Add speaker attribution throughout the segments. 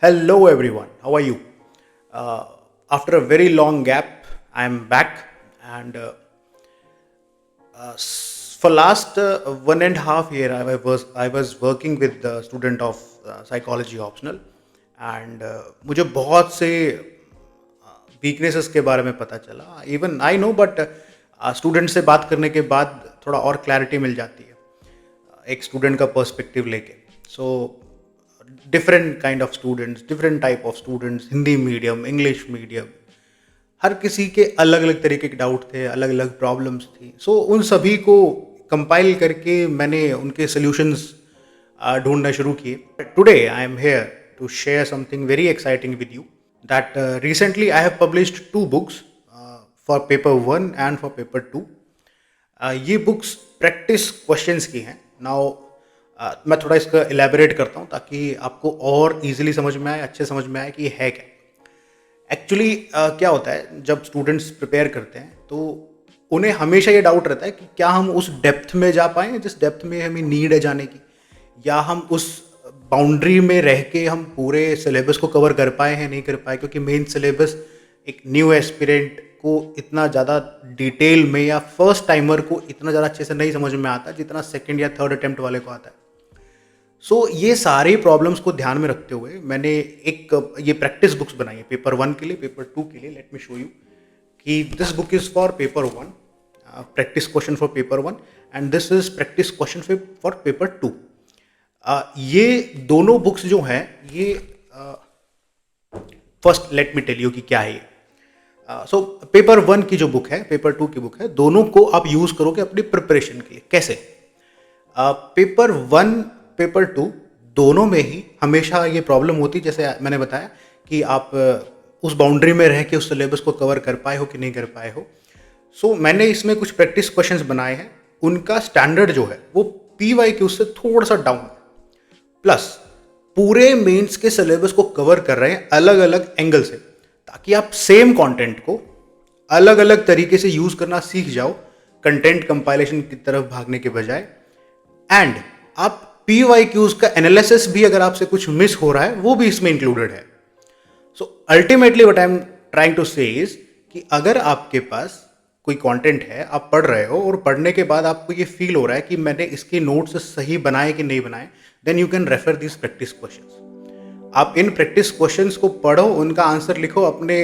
Speaker 1: Hello everyone, how are you? After a very long gap, I am back and for last 1.5 year I was working with the student of psychology optional and मुझे बहुत से weaknesses के बारे में पता चला even I know but student से बात करने के बाद थोड़ा और क्लैरिटी मिल जाती है एक स्टूडेंट का पर्सपेक्टिव लेके so different kind of students different type of students Hindi medium English medium हर किसी के अलग अलग तरीके के डाउट थे अलग अलग प्रॉब्लम्स थी सो उन सभी को कंपाइल करके मैंने उनके सॉल्यूशंस ढूंढना शुरू किए today I am here to share something very exciting with you that recently I have published 2 books for paper 1 and for paper 2 ये बुक्स प्रैक्टिस क्वेश्चंस की हैं नाउ मैं थोड़ा इसका इलेबोरेट करता हूँ ताकि आपको और इजीली समझ में आए अच्छे समझ में आए कि ये है क्या एक्चुअली क्या होता है जब स्टूडेंट्स प्रिपेयर करते हैं तो उन्हें हमेशा ये डाउट रहता है कि क्या हम उस डेप्थ में जा पाएँ जिस डेप्थ में हमें नीड है जाने की या हम उस बाउंड्री में रह के हम पूरे सिलेबस को कवर कर पाए हैं नहीं कर पाए क्योंकि मेन सिलेबस एक न्यू एस्पिरेंट को इतना ज़्यादा डिटेल में या फर्स्ट टाइमर को इतना ज़्यादा अच्छे से नहीं समझ में आता जितना सेकंड या थर्ड अटेम्प्ट वाले को आता है सो ये सारे प्रॉब्लम्स को ध्यान में रखते हुए मैंने एक ये प्रैक्टिस बुक्स बनाई है पेपर 1 के लिए पेपर 2 के लिए लेट मी शो यू कि this book is for paper 1 practice question for paper 1 and this is practice question for paper 2 ये दोनों बुक्स जो हैं ये first let me tell you कि क्या है ये सो पेपर 1 की जो बुक है पेपर 2 की बुक है दोनों को आप यूज़ करोगे अपनी प्रिपरेशन के लिए कैसे पेपर 1 पेपर 2 दोनों में ही हमेशा ये प्रॉब्लम होती जैसे मैंने बताया कि आप उस बाउंड्री में रह के उस सिलेबस को कवर कर पाए हो कि नहीं कर पाए हो सो मैंने इसमें कुछ प्रैक्टिस क्वेश्चंस बनाए हैं उनका स्टैंडर्ड जो है वो PYQ से थोड़ा सा डाउन है प्लस पूरे मेंस के सिलेबस को कवर कर रहे हैं अलग अलग एंगल से ताकि आप सेम कंटेंट को अलग अलग तरीके से यूज करना सीख जाओ कंटेंट कंपाइलेशन की तरफ भागने के बजाय एंड आप PYQs का एनालिसिस भी अगर आपसे कुछ मिस हो रहा है वो भी इसमें इंक्लूडेड है so ultimately what I am trying to say is कि अगर आपके पास कोई कंटेंट है आप पढ़ रहे हो और पढ़ने के बाद आपको ये फील हो रहा है कि मैंने इसके नोट्स सही बनाए कि नहीं बनाए then you can refer this practice questions आप इन प्रैक्टिस क्वेश्चंस को पढ़ो उनका आंसर लिखो अपने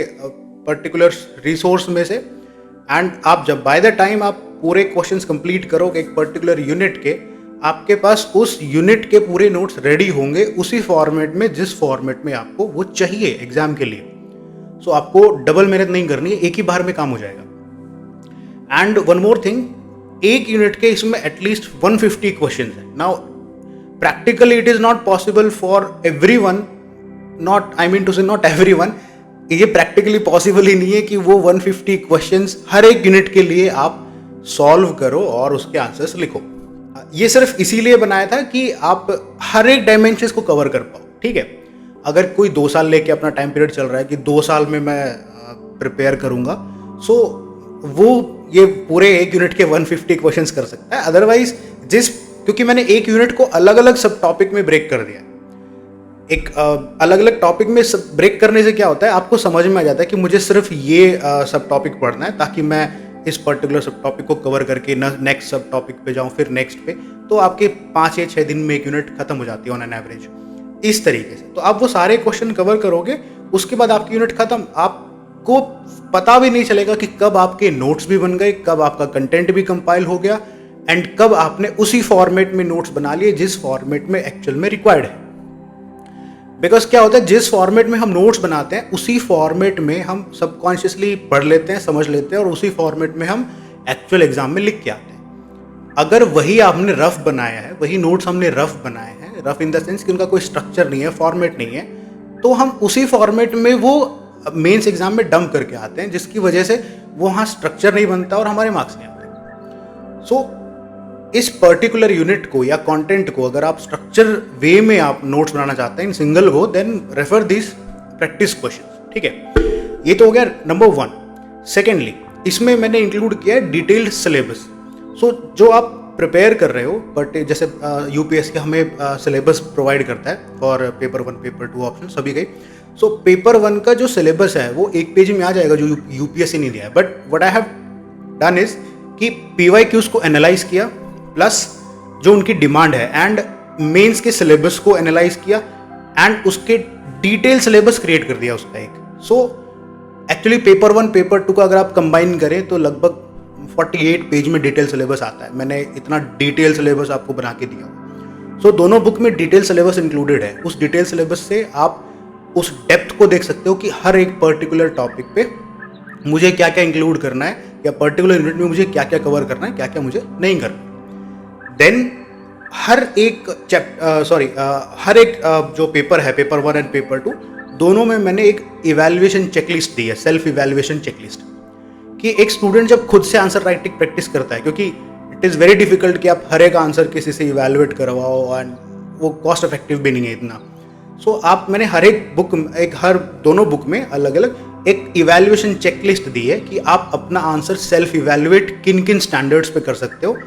Speaker 1: पर्टिकुलर रिसोर्स में से एंड आप जब बाय द टाइम आप पूरे क्वेश्चंस कंप्लीट करोगे एक पर्टिकुलर यूनिट के आपके पास उस यूनिट के पूरे नोट्स रेडी होंगे उसी फॉर्मेट में जिस फॉर्मेट में आपको वो चाहिए एग्जाम के लिए सो आपको डबल मेहनत नहीं करनी है एक ही बार में काम हो जाएगा एंड वन मोर थिंग एक यूनिट के इसमें एटलीस्ट 150 क्वेश्चन है now practically it is not possible for everyone not I mean to say not everyone ये प्रैक्टिकली पॉसिबल ही नहीं है कि वो 150 क्वेश्चंस हर एक यूनिट के लिए आप सॉल्व करो और उसके आंसर्स लिखो ये सिर्फ इसीलिए बनाया था कि आप हर एक डायमेंशंस को कवर कर पाओ ठीक है अगर कोई 2 साल लेके अपना टाइम पीरियड चल रहा है कि 2 साल में मैं प्रिपेयर करूंगा सो वो ये पूरे एक यूनिट के 150 क्वेश्चंस कर सकता है अदरवाइज क्योंकि मैंने एक यूनिट को अलग अलग सब टॉपिक में ब्रेक कर दिया एक अलग अलग टॉपिक में ब्रेक करने से क्या होता है आपको समझ में आ जाता है कि मुझे सिर्फ ये सब टॉपिक पढ़ना है ताकि मैं इस पर्टिकुलर सब टॉपिक को कवर करके नेक्स्ट सब टॉपिक पे जाऊं फिर नेक्स्ट पे तो आपके 5 या 6 दिन में एक यूनिट खत्म हो जाती है ऑन एन एवरेज इस तरीके से तो आप वो सारे क्वेश्चन कवर करोगे उसके बाद आपकी यूनिट खत्म आपको पता भी नहीं चलेगा कि कब आपके नोट्स भी बन गए कब आपका कंटेंट भी कंपाइल हो गया एंड कब आपने उसी फॉर्मेट में नोट्स बना लिए जिस फॉर्मेट में एक्चुअल में रिक्वायर्ड है बिकॉज क्या होता है जिस फॉर्मेट में हम नोट्स बनाते हैं उसी फॉर्मेट में हम सबकॉन्शियसली पढ़ लेते हैं समझ लेते हैं और उसी फॉर्मेट में हम एक्चुअल एग्जाम में लिख के आते हैं अगर वही आपने रफ बनाया है वही नोट्स हमने रफ बनाए हैं रफ इन द सेंस कि उनका कोई स्ट्रक्चर नहीं है फॉर्मेट नहीं है तो हम उसी फॉर्मेट में वो मेंस एग्जाम में डंप करके आते हैं जिसकी वजह से वो वहाँ स्ट्रक्चर नहीं बनता और हमारे मार्क्स नहीं आते सो इस पर्टिकुलर यूनिट को या कंटेंट को अगर आप स्ट्रक्चर वे में आप नोट्स बनाना चाहते हैं in single go then refer this practice question ठीक है ये तो हो गया नंबर 1 सेकेंडली इसमें मैंने इंक्लूड किया है डिटेल्ड सिलेबस सो जो आप प्रिपेयर कर रहे हो, बट जैसे यूपीएससी हमें सिलेबस प्रोवाइड करता है फॉर पेपर 1 पेपर 2 ऑप्शन सभी गई। सो पेपर 1 का जो सिलेबस है वो एक पेज में आ जाएगा जो यूपीएससी नहीं दिया है, but what I have done is कि पीवाईक्यूज को एनालाइज किया प्लस जो उनकी डिमांड है एंड मेंस के सिलेबस को एनालाइज किया एंड उसके डिटेल सिलेबस क्रिएट कर दिया उसका एक। सो एक्चुअली पेपर 1 पेपर 2 का अगर आप कंबाइन करें तो लगभग 48 पेज में डिटेल सिलेबस आता है। मैंने इतना डिटेल सिलेबस आपको बना के दिया। सो दोनों बुक में डिटेल सिलेबस इंक्लूडेड है। उस डिटेल सिलेबस से आप उस डेप्थ को देख सकते हो कि हर एक पर्टिकुलर टॉपिक पे मुझे क्या क्या इंक्लूड करना है या पर्टिकुलर यूनिट में मुझे क्या क्या कवर करना है, क्या क्या मुझे नहीं करना। देन हर एक हर एक जो पेपर है, पेपर 1 एंड पेपर 2 दोनों में मैंने एक इवैल्यूएशन चेकलिस्ट दी है, सेल्फ इवैल्यूएशन चेकलिस्ट, कि एक स्टूडेंट जब खुद से आंसर राइटिंग प्रैक्टिस करता है, क्योंकि इट इज़ वेरी डिफिकल्ट कि आप हर एक आंसर किसी से इवैल्यूएट करवाओ एंड वो कॉस्ट इफेक्टिव भी नहीं है इतना। सो मैंने हर एक बुक हर दोनों बुक में अलग अलग एक इवैल्यूएशन चेकलिस्ट दी है कि आप अपना आंसर सेल्फ इवैल्यूएट किन किन स्टैंडर्ड्स पे कर सकते हो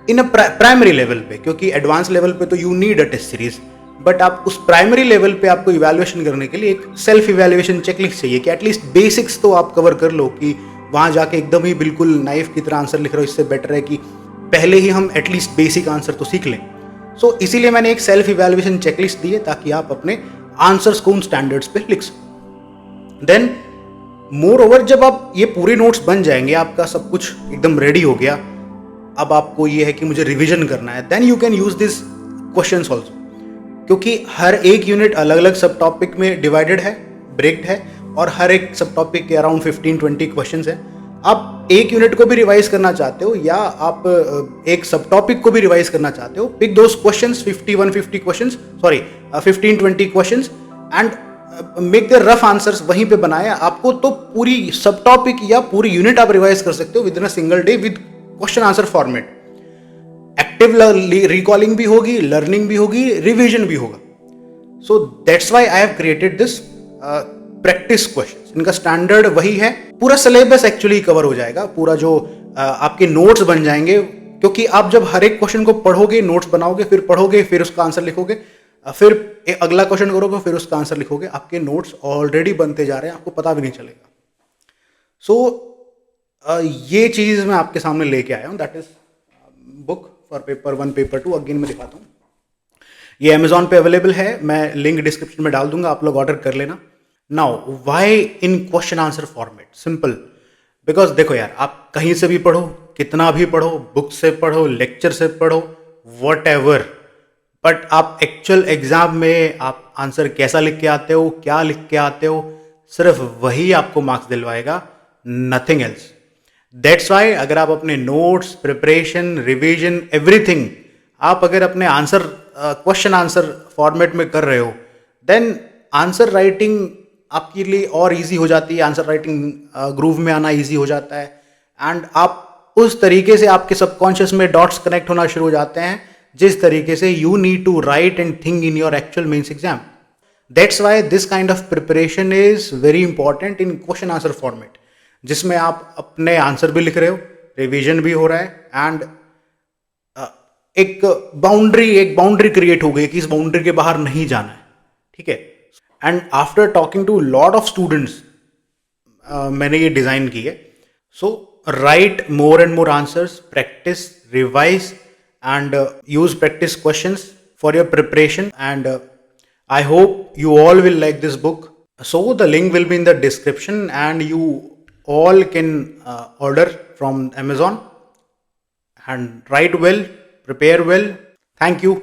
Speaker 1: इन अ प्राइमरी लेवल पे, क्योंकि एडवांस लेवल पे तो you need a test series, but आप उस प्राइमरी लेवल पे आपको इवैल्यूएशन करने के लिए एक सेल्फ इवैल्यूएशन चेकलिस्ट चाहिए कि एटलीस्ट बेसिक्स तो आप कवर कर लो, कि वहाँ जाके एकदम ही बिल्कुल नाइफ की तरह आंसर लिख रहे हो, इससे बेटर है कि पहले ही हम एटलीस्ट बेसिक आंसर तो सीख लें। सो इसीलिए मैंने एक सेल्फ इवैल्यूएशन चेकलिस्ट दी है ताकि आप अपने आंसर्स को उन स्टैंडर्ड्स पे लिख सको। देन मोर ओवर जब आप ये पूरे नोट्स बन जाएंगे, आपका सब कुछ एकदम रेडी हो गया, अब आपको ये है कि मुझे रिवीजन करना है, then you can use this questions also, क्योंकि हर एक यूनिट अलग अलग सब टॉपिक में डिवाइडेड है, ब्रेक्ड है, और हर एक सब टॉपिक के अराउंड 15-20 क्वेश्चंस हैं। आप एक यूनिट को भी रिवाइज करना चाहते हो या आप एक सब टॉपिक को भी रिवाइज करना चाहते हो, pick those questions, 50-150 questions, 15-20 questions and make the rough answers वहीं पे बनाए। आपको तो पूरी सब टॉपिक या पूरी यूनिट आप रिवाइज कर सकते हो with in a single day with question answer format. Active recalling भी होगी, लर्निंग भी होगी, रिवीजन भी होगा। So that's why I have created this practice questions. इनका स्टैंडर्ड वही है, पूरा सिलेबस एक्चुअली कवर हो जाएगा, पूरा जो आपके नोट्स बन जाएंगे, क्योंकि आप जब हर एक क्वेश्चन को पढ़ोगे, नोट्स बनाओगे, फिर पढ़ोगे, फिर उसका आंसर लिखोगे, फिर अगला क्वेश्चन करोगे, फिर उसका आंसर लिखोगे, आपके नोट्स ऑलरेडी बनते जा रहे हैं, आपको पता भी नहीं चलेगा। सो ये चीज मैं आपके सामने लेके आया हूँ, that is book for paper 1 paper 2। Again मैं दिखाता हूँ, ये अमेजॉन पे अवेलेबल है, मैं लिंक डिस्क्रिप्शन में डाल दूंगा, आप लोग ऑर्डर कर लेना। Now why in question answer format? Simple, because देखो यार, आप कहीं से भी पढ़ो, कितना भी पढ़ो, बुक से पढ़ो, लेक्चर से पढ़ो, वॉटएवर, बट आप एक्चुअल एग्जाम में आप आंसर कैसा लिख के आते हो, क्या लिख के आते हो, सिर्फ वही आपको मार्क्स दिलवाएगा, नथिंग एल्स। दैट्स वाई अगर आप अपने नोट्स, प्रिपरेशन, रिवीजन, एवरीथिंग आप अगर अपने आंसर क्वेश्चन आंसर फॉर्मेट में कर रहे हो, देन आंसर राइटिंग आपके लिए और इजी हो जाती है, आंसर राइटिंग ग्रूव में आना इजी हो जाता है, एंड आप उस तरीके से आपके सबकॉन्शियस में डॉट्स कनेक्ट होना शुरू हो जाते हैं जिस तरीके से you need to write and think in your actual mains exam. That's why this kind of preparation is very important in question answer format, जिसमें आप अपने आंसर भी लिख रहे हो, रिवीजन भी हो रहा है, एंड एक बाउंड्री क्रिएट हो गई कि इस बाउंड्री के बाहर नहीं जाना है, ठीक है। And after talking to lot of students मैंने ये डिजाइन की है। So write more and more answers, practice, revise and use practice questions for your preparation, and I hope you all will like this book. So the link will be in the description and you all can order from Amazon and write well, prepare well. Thank you.